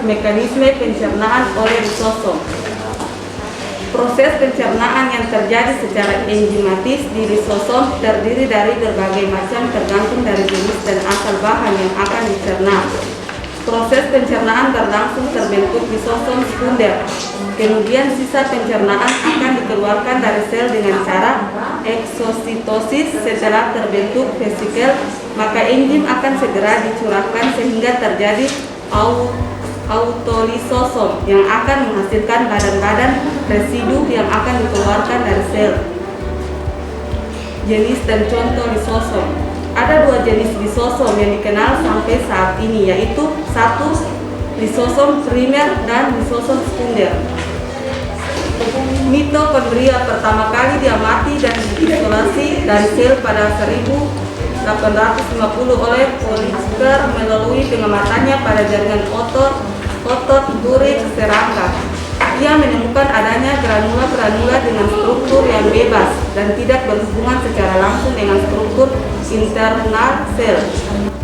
mekanisme pencernaan oleh lisosom. Proses pencernaan yang terjadi secara enzimatis di lisosom terdiri dari berbagai macam tergantung dari jenis dan asal bahan yang akan dicerna. Proses pencernaan berlangsung terbentuk lisosom sekunder. Kemudian sisa pencernaan akan dikeluarkan dari sel dengan cara eksositosis. Setelah terbentuk vesikel, maka enzim akan segera dicurahkan sehingga terjadi autolisosom yang akan menghasilkan badan-badan residu yang akan dikeluarkan dari sel. Jenis dan contoh lisosom. Ada dua jenis lisosom yang dikenal sampai saat ini, yaitu satu, lisosom primer dan lisosom sekunder. Mitokondria pertama kali diamati dan diisolasi dari sel pada 1850 oleh Polisker melalui pengamatannya pada jaringan otot durik serangga. Ia menemukan adanya granula-granula dengan struktur yang bebas dan tidak berhubungan secara langsung dengan struktur internal sel.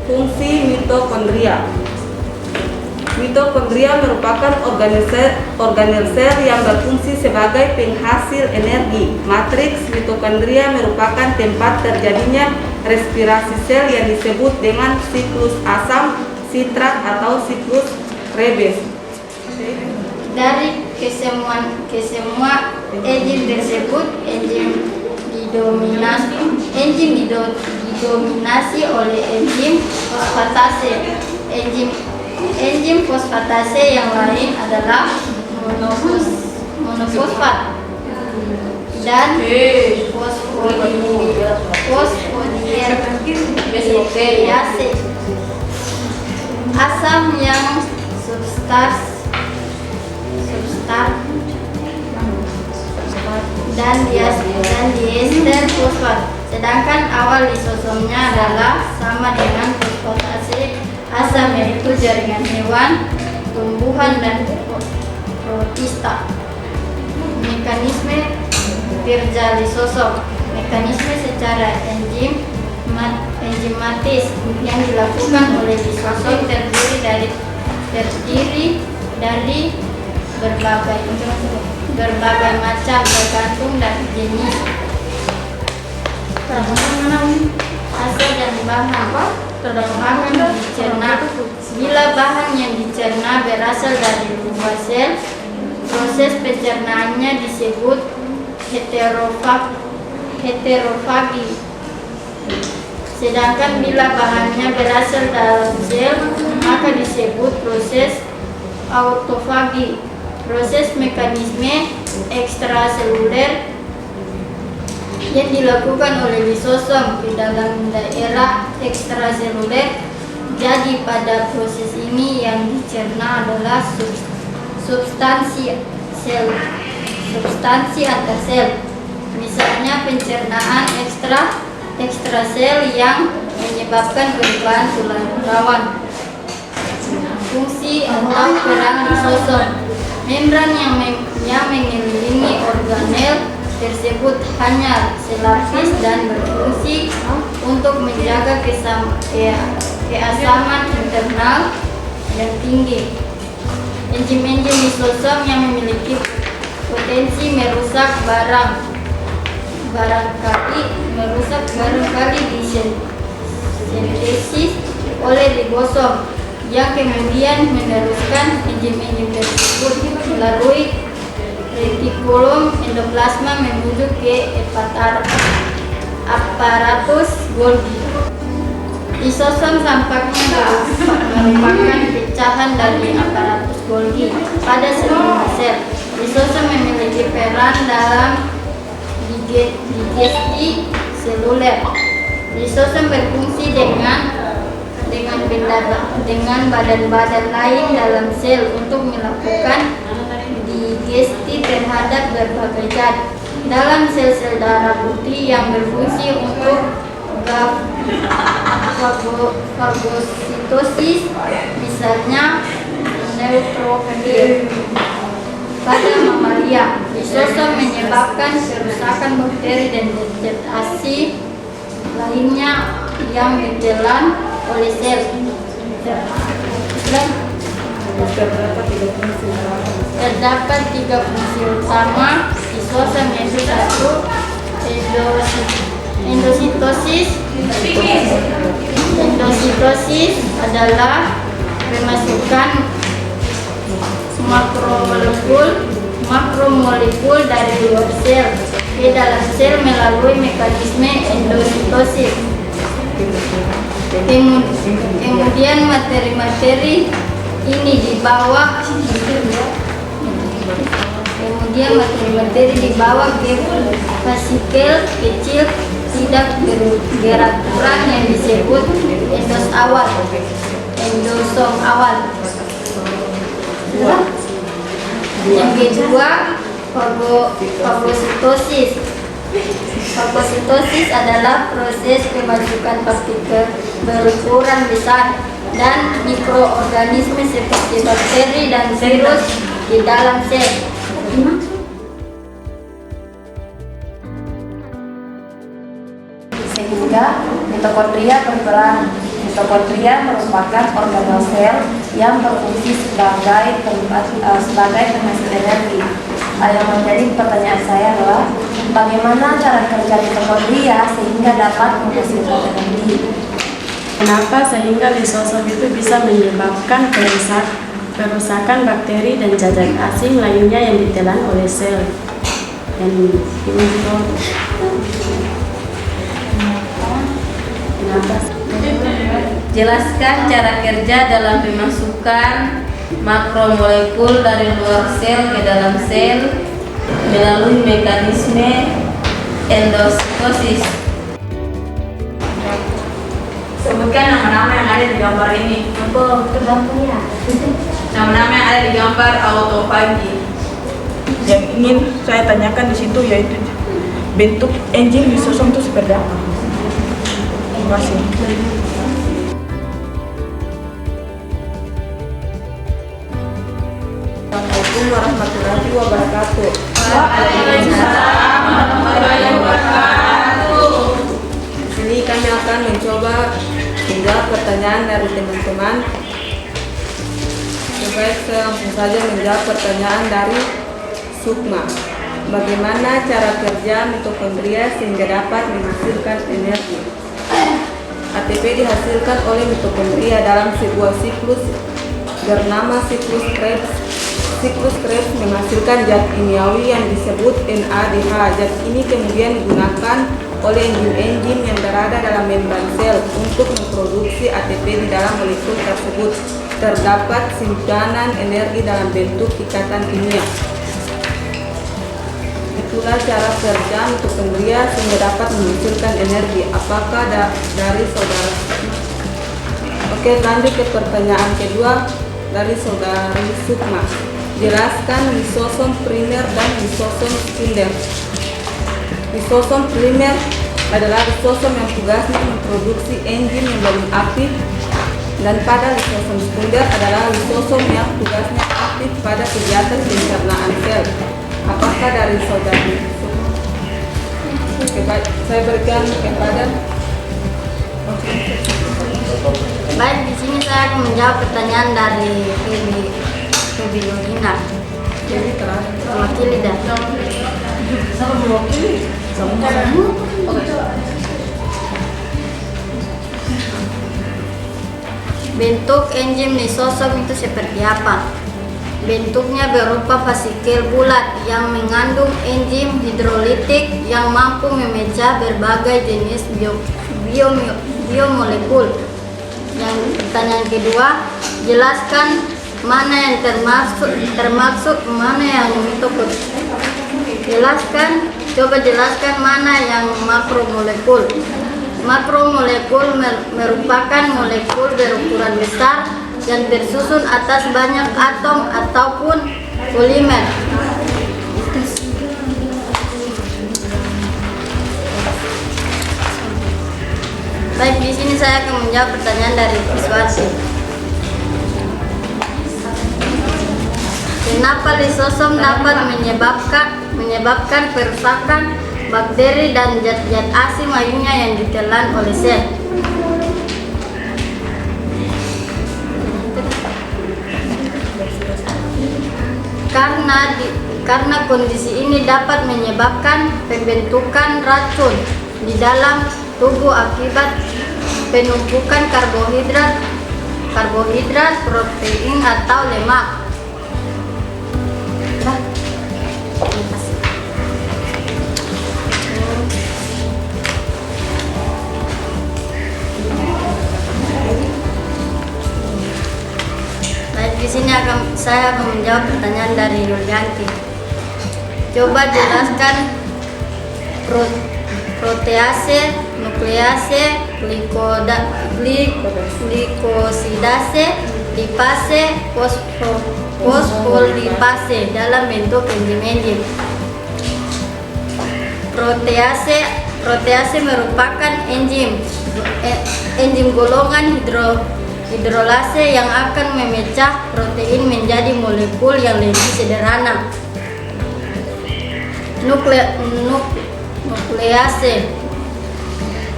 Fungsi mitokondria. Mitokondria merupakan organel sel yang berfungsi sebagai penghasil energi. Matriks mitokondria merupakan tempat terjadinya respirasi sel yang disebut dengan siklus asam sitrat atau siklus Krebs. Dari kesemua enzim tersebut, enzim didominasi oleh enzim fosfatase. Enzim fosfatase yang lain adalah monofosfat dan fosfodiesterase. Asam yang dan diester fosfat. Sedangkan awal lisosomnya adalah sama dengan fosfatase asam, yaitu jaringan hewan, tumbuhan, dan protista. Mekanisme kerja lisosom. Mekanisme secara enzimatis yang dilakukan oleh lisosom terdiri dari berbagai macam tergantung dari jenis, asal dan bahan dicerna. Bila bahan yang dicerna berasal dari limbah sel, proses pencernaannya disebut heterofagi. Sedangkan bila bahannya berasal dari sel, maka disebut proses autofagi. Proses mekanisme ekstraseluler yang dilakukan oleh lisosom di dalam daerah ekstraseluler. Jadi pada proses ini yang dicerna adalah substansi antar sel. Misalnya pencernaan ekstrasel yang menyebabkan perubahan tulang rawan. Fungsi atau peran lisosom. Membran yang mengelilingi organel tersebut hanya selapis dan berfungsi untuk menjaga keasaman internal yang tinggi. Enzim-enzim lisosom yang memiliki potensi merusak barangkali disintesis oleh ribosom, yang kemudian meneruskan enzim-enzim tersebut melalui retikulum endoplasma menuju ke aparatus Golgi. Lisosom tampaknya merupakan pecahan dari aparatus Golgi pada sel. Lisosom memiliki peran dalam digesti seluler. Lisosom berfungsi dengan badan-badan lain dalam sel untuk melakukan digesti terhadap berbagai zat. Dalam sel-sel darah putih yang berfungsi untuk fagositosis, misalnya neutrofil. Pada mamalia, lisosom menyebabkan kerusakan bakteri dan zat asam lainnya yang ditelan oleh sel. Terdapat tiga fungsi utama lisosom, yaitu satu, endositosis. Endositosis adalah pemasukan makromolekul dari luar sel ke dalam sel melalui mekanisme endositosis. Kemudian materi-materi ini dibawa ke vesikel kecil tidak beraturan yang disebut endosom awal. Yang kedua, fagositosis. Fagositosis adalah proses pemasukan partikel berukuran besar dan mikroorganisme seperti bakteri dan virus di dalam sel. Sehingga mitokondria berperan. Mitokondria merupakan organel sel yang berfungsi sebagai penghasil energi. Yang menjadi pertanyaan saya adalah bagaimana cara kerja mitokondria sehingga dapat menghasilkan energi? Kenapa sehingga lisosom itu bisa menyebabkan perusakan bakteri dan zat asing lainnya yang ditelan oleh sel. Dan Jelaskan cara kerja dalam memasukkan makromolekul dari luar sel ke dalam sel melalui mekanisme endositosis. Sebutkan nama-nama yang ada di gambar ini. Nama-nama yang ada di gambar autofagi. Yang ingin saya tanyakan di situ yaitu bentuk enzim lisosom itu seperti apa? Terima kasih. Assalamualaikum warahmatullahi wabarakatuh. Waalaikumsalam warahmatullahi wabarakatuh. Di sini kami akan mencoba menjawab pertanyaan dari teman-teman. Coba saya langsung saja menjawab pertanyaan dari Sukma. Bagaimana cara kerja mitokondria sehingga dapat menghasilkan energi? ATP dihasilkan oleh mitokondria dalam sebuah siklus bernama siklus Krebs. Siklus Krebs menghasilkan zat kimiawi yang disebut NADH. Zat ini kemudian digunakan oleh enzim-enzim yang berada dalam membran sel untuk memproduksi ATP di dalam molekul tersebut. Terdapat simpanan energi dalam bentuk ikatan kimia. Itulah cara kerja mitokondria sehingga dapat menghasilkan energi. Apakah dari saudara? Oke, lanjut ke pertanyaan kedua dari saudari Sukma. Jelaskan lisosom primer dan lisosom sekunder. Lisosom primer adalah lisosom yang tugasnya memproduksi enzim yang belum aktif, dan pada lisosom sekunder adalah lisosom yang tugasnya aktif pada kegiatan pencernaan sel. Apakah dari saudari Sukma? Oke, baik. Saya berikan kepada Baik, di sini saya akan menjawab pertanyaan dari Febi Logina. jadi terakhir. Mewakili dan Sama mewakili. bentuk enzim lisosom itu seperti apa? Bentuknya berupa vesikel bulat yang mengandung enzim hidrolitik yang mampu memecah berbagai jenis biomolekul. Yang pertanyaan kedua, jelaskan mana yang termasuk mana yang mitokondria. Coba jelaskan mana yang makromolekul. Makromolekul merupakan molekul berukuran besar dan tersusun atas banyak atom ataupun polimer. Baik, di sini saya akan menjawab pertanyaan dari Iswati. Kenapa lisosom dapat menyebabkan perusakan bakteri dan zat-zat asing lainnya yang ditelan oleh sel? karena kondisi ini dapat menyebabkan pembentukan racun di dalam tubuh akibat penumpukan karbohidrat, protein atau lemak. Baik, di sini saya akan menjawab pertanyaan dari Yulianti. Coba jelaskan protease, nuklease, glikosidase, lipase, fosfolipase dalam bentuk enzim. Protease merupakan enzim golongan hidrolase yang akan memecah protein menjadi molekul yang lebih sederhana. Nuklease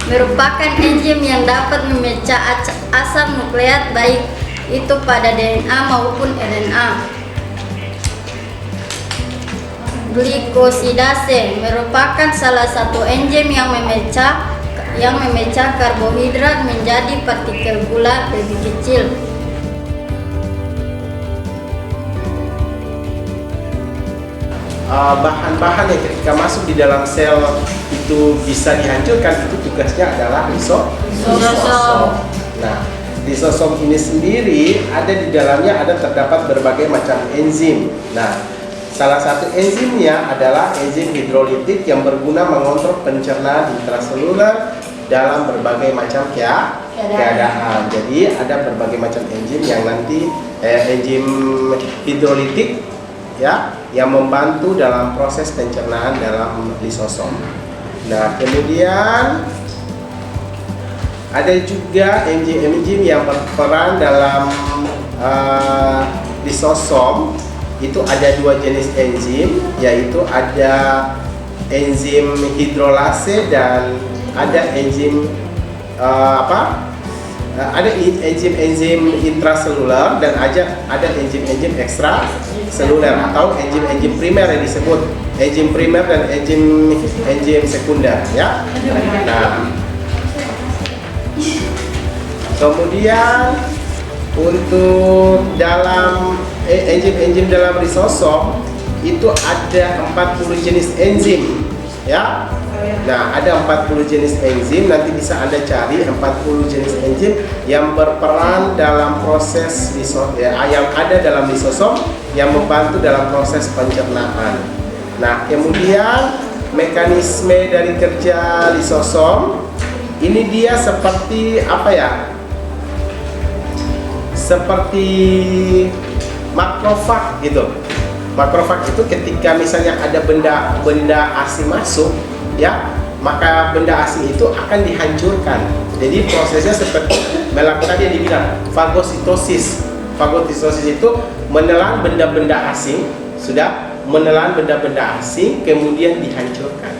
merupakan enzim yang dapat memecah asam nukleat baik itu pada DNA maupun RNA. Glikosidase merupakan salah satu enzim yang memecah karbohidrat menjadi partikel gula lebih kecil. Bahan-bahan yang ketika masuk di dalam sel itu bisa dihancurkan, itu tugasnya adalah lisosom. Nah, lisosom ini sendiri ada di dalamnya terdapat berbagai macam enzim. Nah, salah satu enzimnya adalah enzim hidrolitik yang berguna mengontrol pencernaan intraseluler dalam berbagai macam keadaan. Jadi ada berbagai macam enzim yang nanti enzim hidrolitik ya, yang membantu dalam proses pencernaan dalam lisosom. Nah, kemudian ada juga enzim-enzim yang berperan dalam lisosom. Itu ada dua jenis enzim, yaitu ada enzim hidrolase dan ada enzim ada enzim intraseluler dan ada enzim ekstraseluler atau enzim primer yang disebut enzim primer dan enzim sekunder ya. Nah, kemudian untuk dalam enzim dalam lisosom itu ada 40 jenis enzim ya. Nah, ada 40 jenis enzim, nanti bisa Anda cari 40 jenis enzim yang berperan dalam proses yang ada dalam lisosom yang membantu dalam proses pencernaan. Nah, kemudian mekanisme dari kerja lisosom ini dia seperti apa ya? Seperti makrofag gitu. Makrofag itu ketika misalnya ada benda asing masuk ya, maka benda asing itu akan dihancurkan. Jadi prosesnya seperti melakukan yang dibilang fagositosis. Fagositosis itu menelan benda-benda asing, menelan benda-benda asing kemudian dihancurkan.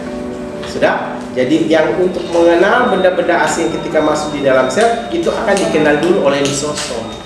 Jadi yang untuk mengenal benda-benda asing ketika masuk di dalam sel itu akan dikenal dulu oleh lisosom.